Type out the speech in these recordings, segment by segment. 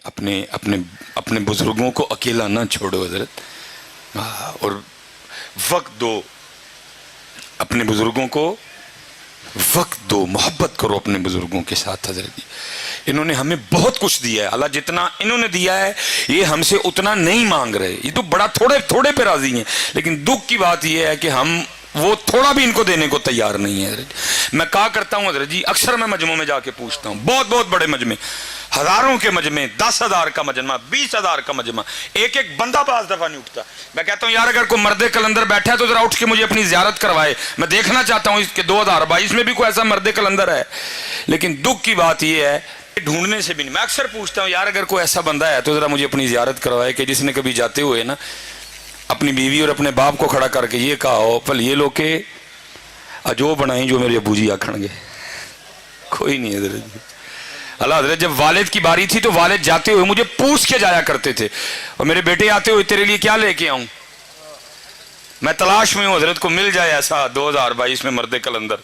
अपने अपने अपने बुजुर्गों को अकेला ना छोड़ो हजरत। और वक्त दो, अपने बुजुर्गों को वक्त दो, मोहब्बत करो अपने बुजुर्गों के साथ हजरत जी। इन्होंने हमें बहुत कुछ दिया है, अल्लाह जितना इन्होंने दिया है ये हमसे उतना नहीं मांग रहे। ये तो बड़ा थोड़े थोड़े पे राजी हैं, लेकिन दुख की बात ये है कि हम वो थोड़ा भी इनको देने को तैयार नहीं है। मैं कहा करता हूँ हजरत जी, अक्सर मैं मजमों में जाके पूछता हूँ, बहुत बहुत बड़े मजमे, हजारों के मजमे, 10,000 का मजमा, 20,000 का मजमा, एक एक बंदा पांच दफा नहीं उठता। मैं कहता हूँ यार अगर कोई मर्द कलंदर बैठा है तो जरा उठ के मुझे अपनी जियारत करवाए, मैं देखना चाहता हूँ इसके 2022 में भी कोई ऐसा मर्द कलंदर है। लेकिन दुख की बात यह है ढूंढने से भी नहीं। मैं अक्सर पूछता हूँ यार अगर कोई ऐसा बंदा है तो जरा मुझे अपनी जियारत करवाए कि जिसने कभी जाते हुए ना अपनी बीवी और अपने बाप को खड़ा करके ये कहा हो पल ये लोग के अजो बनाई जो मेरे अबू जी आखणगे। कोई नहीं है अल्लाह हजरत। जब वालिद की बारी थी तो वालिद जाते हुए मुझे पूछ के जाया करते थे, और मेरे बेटे आते हुए तेरे लिए क्या लेके आऊं। मैं तलाश में हूं हजरत, को मिल जाए ऐसा 2022 में मर्द कलंदर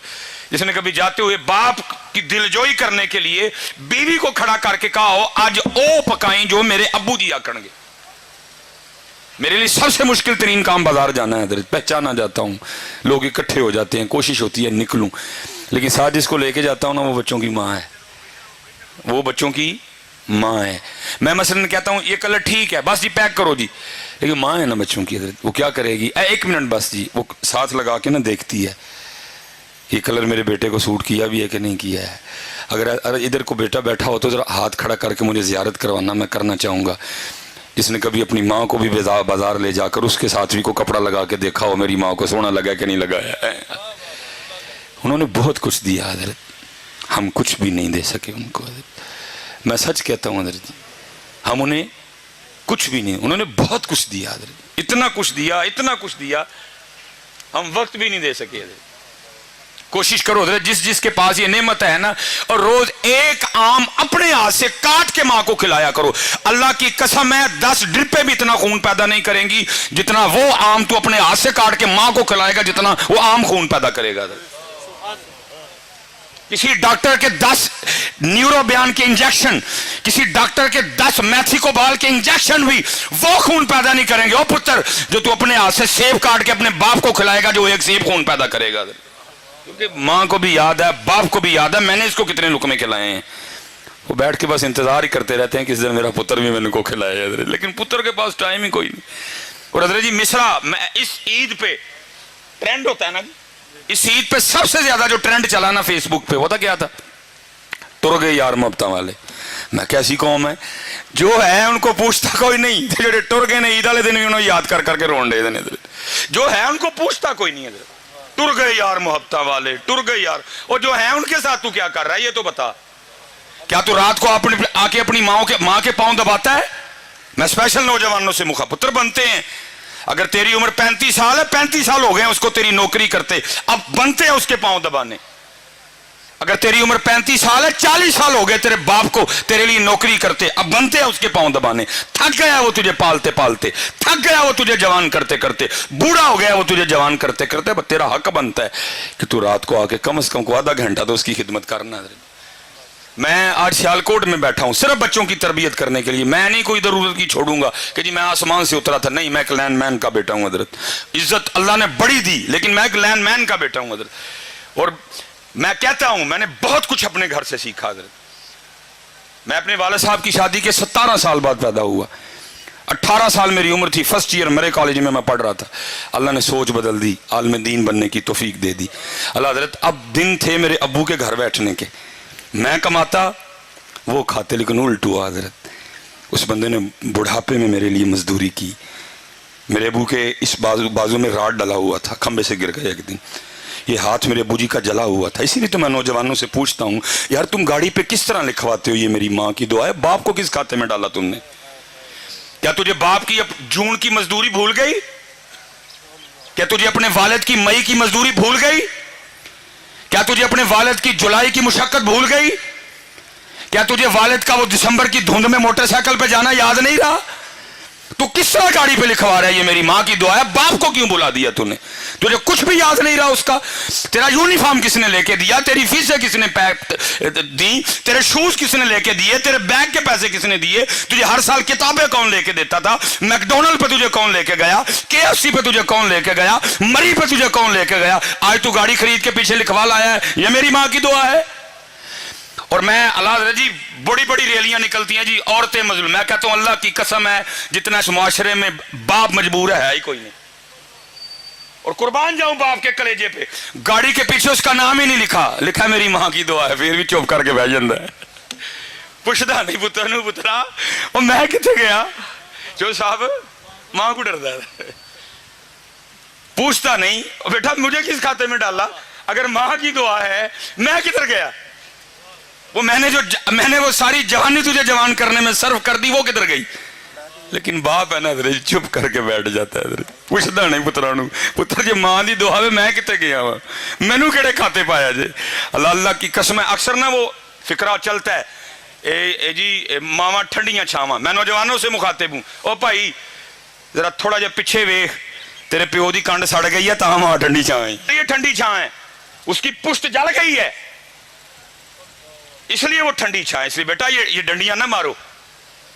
जिसने कभी जाते हुए बाप की दिलजोई करने के लिए बीवी को खड़ा करके कहा हो आज ओ पकाई जो मेरे अब्बू जी आखणगे। मेरे लिए सबसे मुश्किल तरीन काम बाजार जाना है हजरत। पहचाना जाता हूं, लोग इकट्ठे हो जाते हैं, कोशिश होती है निकलूं, लेकिन साथ जिसको लेके जाता हूं ना वो बच्चों की माँ है, वो बच्चों की माँ है। मैं मसलन कहता हूँ ये कलर ठीक है बस जी पैक करो जी, लेकिन माँ है ना बच्चों की हजरत, वो क्या करेगी, एक मिनट बस जी, वो साथ लगा के ना देखती है ये कलर मेरे बेटे को सूट किया भी है कि नहीं किया है। अगर इधर को बेटा बैठा हो तो जरा हाथ खड़ा करके मुझे जियारत करवाना, मैं करना चाहूँगा। जिसने कभी अपनी माँ को भी बाजार ले जाकर उसके साथ भी को कपड़ा लगा के देखा हो मेरी माँ को सोना लगा कि नहीं लगाया। उन्होंने बहुत कुछ दिया हजरत, हम कुछ भी नहीं दे सके उनको हजरत। मैं सच कहता हूँ हजरत, हम उन्हें कुछ भी नहीं, उन्होंने बहुत कुछ दिया हजरत, इतना कुछ दिया, इतना कुछ दिया, हम वक्त भी नहीं दे सके हजरत। कोशिश करो हजरत जिस जिसके पास ये नेमत है ना, और रोज एक आम अपने हाथ से काट के माँ को खिलाया करो। अल्लाह की कसम है 10 ड्रिपें भी इतना खून पैदा नहीं करेंगी जितना वो आम तो अपने हाथ से काट के माँ को खिलाएगा, जितना वो आम खून पैदा करेगा। किसी डॉक्टर के 10 न्यूरो बयान के इंजेक्शन, किसी डॉक्टर के 10 मैथिकोबाल के इंजेक्शन भी वो खून पैदा नहीं करेंगे ओ पुत्र जो तू अपने हाथ से सेब काट के अपने बाप को खिलाएगा, जो एक सेब खून पैदा करेगा। क्योंकि माँ को भी याद है, बाप को भी याद है मैंने इसको कितने लुकमे खिलाए हैं। वो बैठ के बस इंतजार ही करते रहते हैं किस दिन मेरा पुत्र भी मैंने को खिलाया है, लेकिन पुत्र के पास टाइम ही कोई नहीं। और हजरत जी मिसरा, मैं इस ईद पे ट्रेंड होता है ना, इस ईद पे सबसे ज्यादा जो ट्रेंड चला ना फेसबुक पे, वो था क्या था, तुर गए यार मोहब्बत वाले। मैं कैसी कौम है जो है उनको पूछता कोई नहीं, जो टुर गए ने ईद वाले दिन भी उन्होंने याद कर करके रोन दे देने, जो है उनको पूछता कोई नहीं है। टुर गए यार मोहब्बत वाले, टुर गए यार, और जो है उनके साथ तू क्या कर रहा है ये तो बता। क्या तू रात को अपने आके अपनी माँ के पांव दबाता है। मैं स्पेशल नौजवानों से मुखापुत्र बनते हैं, अगर तेरी उम्र 35 साल है, 35 साल हो गए उसको तेरी नौकरी करते, अब बनते हैं उसके पांव दबाने। अगर तेरी उम्र 35 साल है, 40 साल हो गए तेरे बाप को तेरे लिए नौकरी करते, अब बनते हैं उसके पांव दबाने। थक गया वो तुझे पालते पालते, थक गया वो तुझे जवान करते करते, बूढ़ा हो गया वो तुझे जवान करते करते, तेरा हक बनता है कि तू रात को आके कम से कम को आधा घंटा तो उसकी खिदमत करना। मैं आज सियालकोट में बैठा हूं सिर्फ बच्चों की तरबियत करने के लिए। मैं नहीं कोई जरूरत की छोड़ूंगा कि जी मैं आसमान से उतरा था, नहीं, मैं एक लैंडमैन का बेटा हूं हजरत। इज्जत अल्लाह ने बड़ी दी, लेकिन मैं एक लैंडमैन का बेटा हूं हजरत। और मैं कहता हूं मैंने बहुत कुछ अपने घर से सीखा हजरत। मैं अपने वाले साहब की शादी के 17 साल बाद पैदा हुआ, 18 साल मेरी उम्र थी, फर्स्ट ईयर मेरे कॉलेज में मैं पढ़ रहा था। अल्लाह ने सोच बदल दी, आलिम दीन बनने की तौफीक दे दी अल्लाह हजरत। अब दिन थे मेरे अब्बू के घर बैठने के, मैं कमाता वो खाते, लेकिन उल्ट हुआ हजरत। उस बंदे ने बुढ़ापे में मेरे लिए मजदूरी की। मेरे अबू के इस बाजू में राड डला हुआ था, खंबे से गिर गया एक दिन, ये हाथ मेरे अबू जी का जला हुआ था। इसीलिए तो मैं नौजवानों से पूछता हूँ यार तुम गाड़ी पे किस तरह लिखवाते हो ये मेरी माँ की दुआ है, बाप को किस खाते में डाला तुमने। क्या तुझे बाप की जून की मजदूरी भूल गई? क्या तुझे अपने वालिद की मई की मजदूरी भूल गई? क्या तुझे अपने वालिद की जुलाई की मुशक्कत भूल गई? क्या तुझे वालिद का वो दिसंबर की धुंध में मोटरसाइकिल पे जाना याद नहीं रहा? तू किस तरह गाड़ी पे लिखवा रहा है ये मेरी माँ की दुआ है, बाप को क्यों बुला दिया तूने? तुझे कुछ भी याद नहीं रहा उसका? तेरा यूनिफॉर्म किसने लेके दिया? तेरी फीसें किसने दी? तेरे शूज किसने लेके दिए? तेरे बैग के पैसे किसने दिए? तुझे हर साल किताबें कौन लेके देता था? मैकडोनल्ड पे तुझे कौन लेके गया? KFC पे तुझे कौन लेके गया? मरी पे तुझे कौन लेके गया? आज तू गाड़ी खरीद के पीछे लिखवा लाया है ये मेरी माँ की दुआ है। और मैं अल्लाह जी बड़ी बड़ी रैलियां निकलती हैं जी, औरतें मजलूम। मैं कहता हूं अल्लाह की कसम है जितना इस मुआशरे में बाप मजबूर है ही कोई नहीं। और कुर्बान जाऊं बाप के कलेजे पे, गाड़ी के पीछे उसका नाम ही नहीं लिखा, लिखा मेरी मां की दुआ है, फिर भी चुप करके बैठ जाता है, पुछदा नहीं पुत्र नूं पुत्रा और मैं किथे गया? जो साहब मां को डरदा है, पूछता नहीं बेटा मुझे किस खाते में डाला, अगर मां की दुआ है मैं किधर गया? वो मैंने वो सारी जवानी तुझे जवान करने में सर्व कर दी, वो किधर गई? लेकिन बाप है ना चुप करके बैठ जाता है, पूछता नहीं पुत्रा नूं पुत्र जी मां दी दुआ वे मैं किते गया वा, मैनू केड़े खाते पाया जे? अल्लाह अल्लाह की कसम है अक्सर ना वो फिक्रा चलता है ए जी मावा ठंडियां छावां। मैं नौजवानों से मुखातिब हूं, ओ भाई जरा थोड़ा जा पीछे वेख, तेरे प्यो दी कंड सड़ गई है ता मां ठंडी छां है, ये ठंडी छां है, उसकी पुश्त जल गई है इसलिए वो ठंडी छां है। इसलिए बेटा ये डंडियां ना मारो,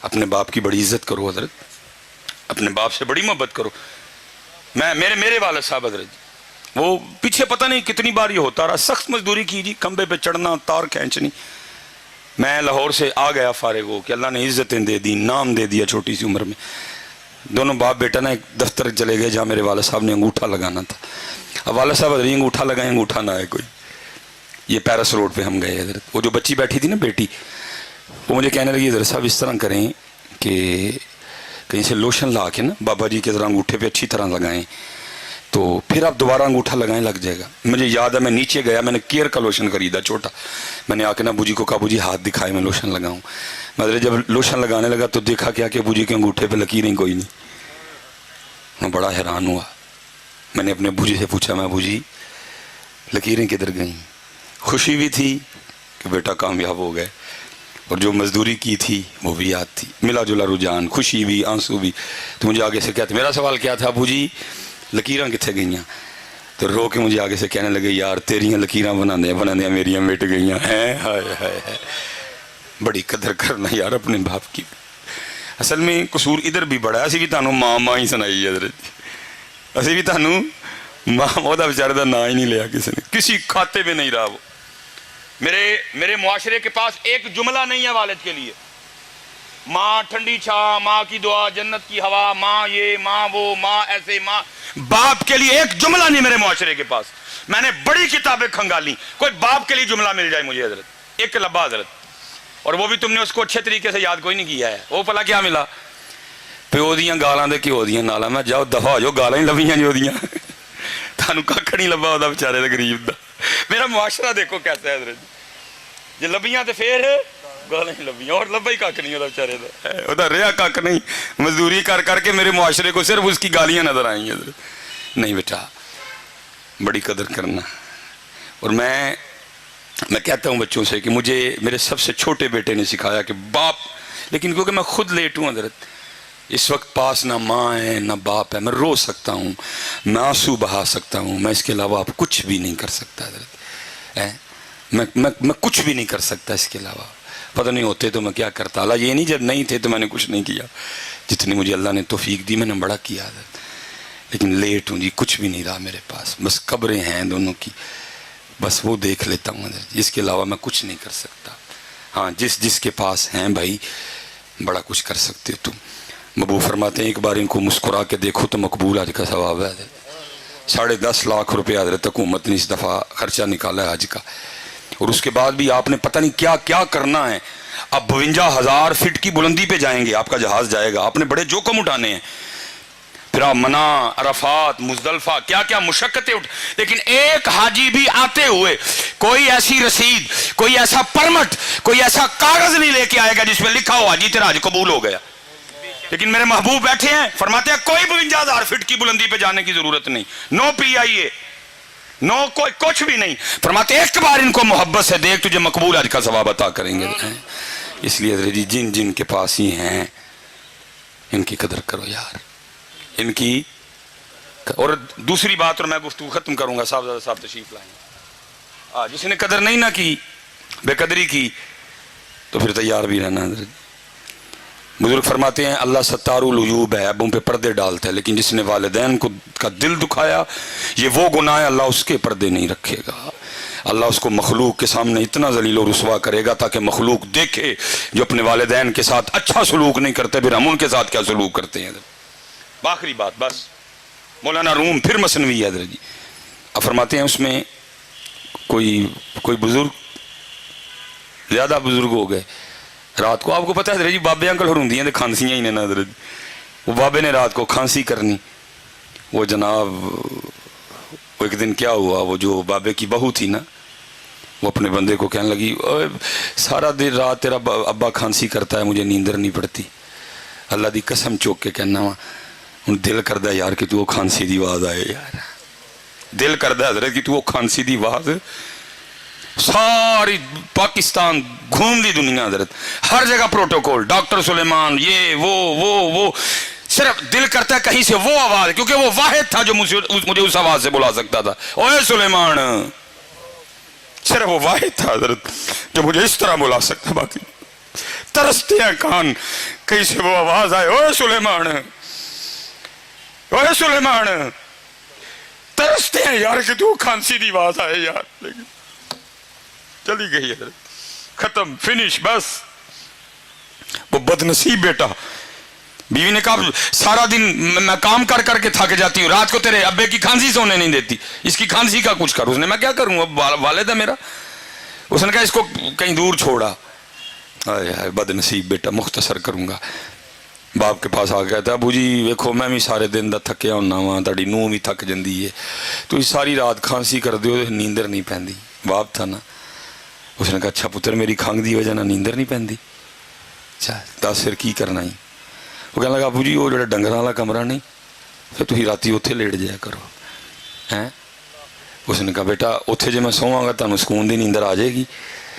अपने बाप की बड़ी इज्जत करो हजरत, अपने बाप से बड़ी मोहब्बत करो। मेरे वालिद साहब हजरत वो पीछे पता नहीं कितनी बार ये होता रहा, सख्त मजदूरी की जी, खंबे पे चढ़ना तार खींचनी। मैं लाहौर से आ गया फारिग हो कि अल्लाह ने इज्जतें दे दी, नाम दे दिया छोटी सी उम्र में। दोनों बाप बेटा ना एक दफ्तर चले गए जहाँ मेरे वालिद साहब ने अंगूठा लगाना था। अब वालिद साहब हजरत अंगूठा लगाए, अंगूठा ना आए कोई। ये पैरिस रोड पे हम गए हजरत, वो जो बच्ची बैठी थी ना बेटी, वो मुझे कहने लगी हजरत साहब इस तरह करें कि कहीं से लोशन ला के ना बाबा जी के ज़रा अंगूठे पे अच्छी तरह लगाएं तो फिर आप दोबारा अंगूठा लगाएं लग जाएगा। मुझे याद है मैं नीचे गया, मैंने केयर का लोशन खरीदा छोटा, मैंने आके ना बूजी को कहा बूजी हाथ दिखाए मैं लोशन लगाऊं। मतलब जब लोशन लगाने लगा तो देखा क्या कि बूजी के अंगूठे पे लकीरें कोई नहीं। मैं बड़ा हैरान हुआ, मैंने अपने बूजी से पूछा मैं बूजी लकीरें किधर गई? खुशी भी थी कि बेटा कामयाब हो गए और जो मजदूरी की थी वो भी याद थी, मिला जुला रुझान, खुशी भी आंसू भी। तो मुझे आगे से कहते, मेरा सवाल क्या था अबू जी लकीरां कित्थे गईयां? तो रो के मुझे आगे से कहने लगे यार तेरियां लकीरां बनाने मेरियां मिट गईयां हैं। हाय हाय हाय, बड़ी कदर करना यार अपने बाप की। असल में कसूर इधर भी बड़ा है, असी भी तुहानू मां ही सुनाई है, असी भी तुहानू मां ओहदा बेचारे दा नां ही नहीं लिया किसी ने, किसी खाते में नहीं रहा वो। मेरे मुआशरे के पास एक जुमला नहीं है वालिद के लिए, माँ ठंडी छा, माँ की दुआ, जन्नत की हवा, माँ ये माँ वो, माँ ऐसे, माँ। बाप के लिए एक जुमला नहीं मेरे मुआशरे के पास। मैंने बड़ी किताबें खंगाली, कोई बाप के लिए जुमला मिल जाए मुझे हजरत, एक लब्बा हजरत, और वो भी तुमने उसको अच्छे तरीके से याद कोई नहीं किया है। वो भला क्या मिला? प्यो दियां गालां दे घ्यो दियां नालां। मैं जाओ दफा हो जाओ, गालां ही लभियां जो दियां, थानू कख नहीं लब्बा ओहदा बेचारे दा गरीब दा। मेरा मुआशरा देखो कैसा है हजरत, जे लभियां तो फिर गालां ही लभियां, और लब्बा ही कख नहीं ओहदा बेचारे दा, ओहदा रिहा कख नहीं। मजदूरी कर करके मेरे मुआशरे को सिर्फ उसकी गालियां नजर आई हजरत। नहीं बेटा बड़ी कदर करना। और मैं कहता हूँ बच्चों से कि मुझे मेरे सबसे छोटे बेटे ने सिखाया कि बाप, लेकिन क्योंकि मैं खुद लेट हूँ हजरत, इस वक्त पास ना माँ है ना बाप है, मैं रो सकता हूँ, मैं आंसू बहा सकता हूँ, मैं इसके अलावा आप कुछ भी नहीं कर सकता हजरत। मैं कुछ भी नहीं कर सकता इसके अलावा। पता नहीं होते तो मैं क्या करता। अल्लाह ये नहीं जब नहीं थे तो मैंने कुछ नहीं किया, जितनी मुझे अल्लाह ने तौफीक दी मैंने बड़ा किया हजरत। लेकिन लेट हूँ जी, कुछ भी नहीं रहा मेरे पास, बस कब्रें हैं दोनों की, बस वो देख लेता हूँ हजरत, इसके अलावा मैं कुछ नहीं कर सकता। हाँ जिसके पास हैं भाई बड़ा कुछ कर सकते हो तुम। मबू फरमाते हैं एक बार इनको मुस्कुरा के देखो तो मकबूल हज का सवाब है। 10.5 लाख रुपये हजरत हुकूमत ने इस दफ़ा खर्चा निकाला है हज का, और उसके बाद भी आपने पता नहीं क्या क्या करना है। अब 52,000 फीट की बुलंदी पे जाएंगे, आपका जहाज जाएगा, आपने बड़े जोखम उठाने हैं, फिर आप मना, अरफात, मुजदलफा, क्या क्या मुशक्कतें उठ। लेकिन एक हाजी भी आते हुए कोई ऐसी रसीद, कोई ऐसा परमिट, कोई ऐसा कागज नहीं लेके आएगा जिसमें लिखा हो हाजी तेरा हज कबूल हो गया। लेकिन मेरे महबूब बैठे हैं, फरमाते हैं कोई 52,000 फीट की बुलंदी पे जाने की जरूरत नहीं, नो PIA, नो कोई कुछ भी नहीं। फरमाते एक बार इनको मोहब्बत से देख, तुझे मकबूल हज का सवाब अता करेंगे। इसलिए जी जिन के पास ही हैं ان کی قدر کرو یار، ان کی۔ اور دوسری بات، اور میں گفتگو ختم کروں گا، صاحب صاحب تشریف لائیں، جس نے قدر نہیں نہ کی، بے قدری کی، تو پھر تیار بھی رہنا۔ بزرگ فرماتے ہیں اللہ ستار العیوب ہے، عیبوں پہ پردے ڈالتا ہے، لیکن جس نے والدین کا دل دکھایا، یہ وہ گناہ ہے، اللہ اس کے پردے نہیں رکھے گا۔ اللہ اس کو مخلوق کے سامنے اتنا ذلیل و رسوا کرے گا تاکہ مخلوق دیکھے جو اپنے والدین کے ساتھ اچھا سلوک نہیں کرتے، پھر ہم ان کے ساتھ کیا سلوک کرتے ہیں۔ آخری بات بس، مولانا روم پھر مثنوی ہے حضرت جی، اب فرماتے ہیں اس میں کوئی بزرگ، زیادہ بزرگ ہو گئے رات کو، آپ کو پتہ ہے حضرت جی بابے انکل ہرندیاں تے کھانسیاں ہی نے نا حضرت، وہ بابے نے رات کو کھانسی کرنی، وہ جناب وہ ایک دن کیا ہوا، وہ جو بابے کی بہو تھی نا، وہ اپنے بندے کو کہنے لگی سارا دن رات تیرا ابا کھانسی کرتا ہے، مجھے نیندر نہیں پڑتی، اللہ دی قسم چوک کے کہنا وا ہوں دل کردہ یار کہ تو وہ کھانسی دی آواز آئے یار، دل کردہ حضرت کہ تو وہ کھانسی دی آواز، ساری پاکستان گھوم دی دنیا حضرت، ہر جگہ پروٹوکول، ڈاکٹر سلیمان، یہ وہ صرف دل کرتا ہے کہیں سے وہ آواز، کیونکہ وہ واحد تھا جو مجھے اس آواز سے بلا سکتا تھا، اوے سلیمان، صرف وہ واحد تھا حضرت جو مجھے اس طرح بلا سکتا، باقی ترستے ہیں کان کہیں سے وہ آواز آئے، اوے سلیمان، اوے سلیمان، ترستے ہیں یار کہ تو کھانسی دی آواز آئے یار، لیکن چلی گئی حضرت، ختم، فنش، بس۔ وہ بدنصیب بیٹا، بیوی نے کہا سارا دن میں کام کر کے تھک جاتی ہوں، رات کو تیرے ابے کی کھانسی سونے نہیں دیتی، اس کی کھانسی کا کچھ کر۔ اس نے میں کیا کروں، اب والد ہے میرا، اس نے کہا اس کو کہیں دور چھوڑا۔ بدنصیب بیٹا، مختصر کروں گا، باپ کے پاس آ گیا تھا، ابو جی ویکھو میں بھی سارے دن دا تھکیا ہونا وا، تہاڈی نوہ بھی تھک جاندی ہے، تو ساری رات کھانسی کر دیو، نیندر نہیں پیندی۔ باپ تھا نا، اس نے کہا اچھا پتر میری کھانگ دی وجہ نہ نیندر نہیں پیندی، اچھا دس پھر کی کرنا ہی؟ وہ کہنے لگا ابو جی وہ جڑا ڈنگراں والا کمرہ نہیں، پھر تسی راتی اوتھے لیٹ جایا کرو ہیں۔ اس نے کہا بیٹا اوتھے جے میں سوواں گا تانوں سکون دی نیندر آ جائے گی؟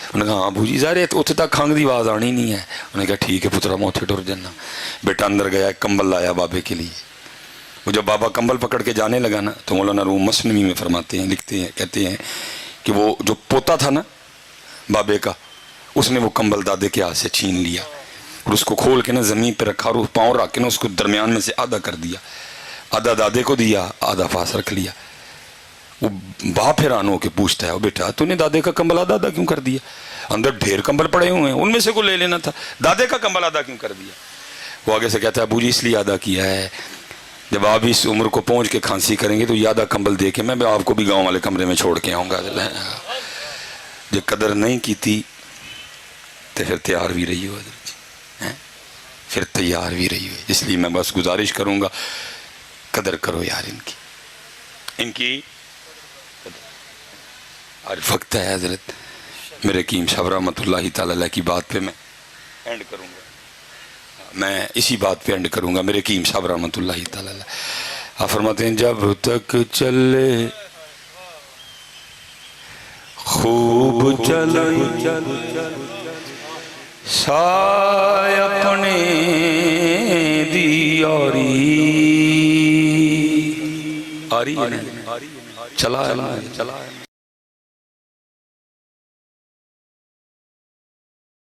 انہوں نے کہا ہاں ابو جی ظاہر ہے اوتھے تک کھانگ دی آواز آنی نہیں ہے۔ انہوں نے کہا ٹھیک ہے پترا میں اوتھے ٹر جانا۔ بیٹا اندر گیا، ایک کمبل لایا بابے کے لیے، وہ جب بابا کمبل پکڑ کے جانے لگا نا تو مولانا روم مثنوی میں فرماتے ہیں، لکھتے ہیں، کہتے ہیں کہ وہ جو پوتا تھا نا بابے کا، اس نے وہ کمبل دادے کے ہاتھ سے چھین لیا اور اس کو کھول کے نا زمین پہ رکھا اور پاؤں رکھ کے نا اس کو درمیان میں سے آدھا کر دیا، آدھا دادے کو دیا، آدھا پاس رکھ لیا۔ وہ باپ حیران ہو کے پوچھتا ہے بیٹا تو نے دادے کا کمبل آدھا کیوں کر دیا؟ اندر ڈھیر کمبل پڑے ہوئے ہیں، ان میں سے کو لے لینا تھا، دادے کا کمبل آدھا کیوں کر دیا؟ وہ آگے سے کہتا ہے ابو جی اس لیے آدھا کیا ہے، جب آپ اس عمر کو پہنچ کے کھانسی کریں گے تو یہ آدھا کمبل دے کے میں آپ کو بھی گاؤں والے کمرے میں چھوڑ کے آؤں گا۔ جو قدر نہیں کی تھی تو پھر تیار بھی رہی ہو حضرت جی، پھر تیار بھی رہی ہو۔ اس لیے میں بس گزارش کروں گا قدر کرو یار ان کی عارف وقت ہے حضرت۔ میرے حکیم صاحب رحمۃ اللہ تعالی علیہ کی بات پہ میں اینڈ کروں گا، میں اسی بات پہ اینڈ کروں گا۔ میرے حکیم صاحب رحمۃ اللہ تعالی علیہ آپ فرماتے ہیں جب تک چلے خوب چلیں سائے اپنے دی آری آری چلا ہے